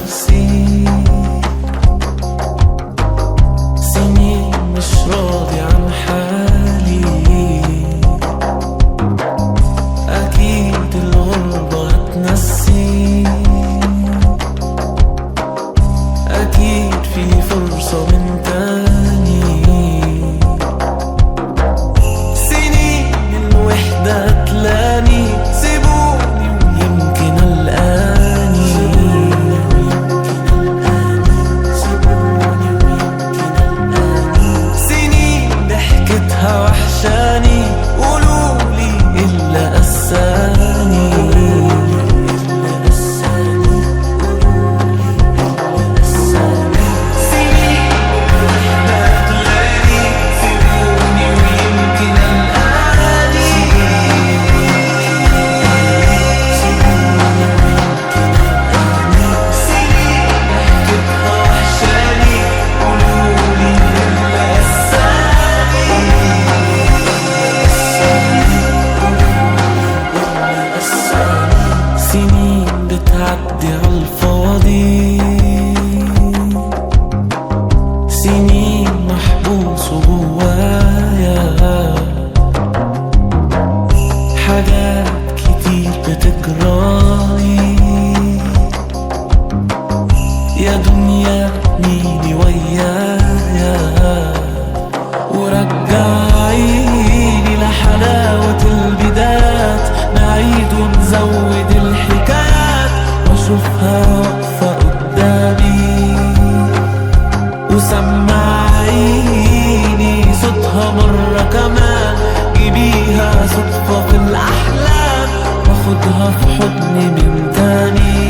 نفسي، سنين مش راضي عن حالي. أكيد الغربة هتنسي، أكيد في فرصة من تاني. سنين الوحدة هتلاني، سيبوني ويمكن ألقاني. سنين ضحكتها وحشاني، قولولي إلا قساني. سنين بتعدي عالفاضي، سنين محبوس جوايا. حاجات كتير بتجرالي، يا دنيا ميني ويايا. ورجعيني لحلاوة البدايات، نعيد ونزود الحكايات، واشوفها واقفة قدامي. وسمعيني صوتها مرة كمان، جيبيها صدفة في الأحلام، واخدها في حضني من تاني.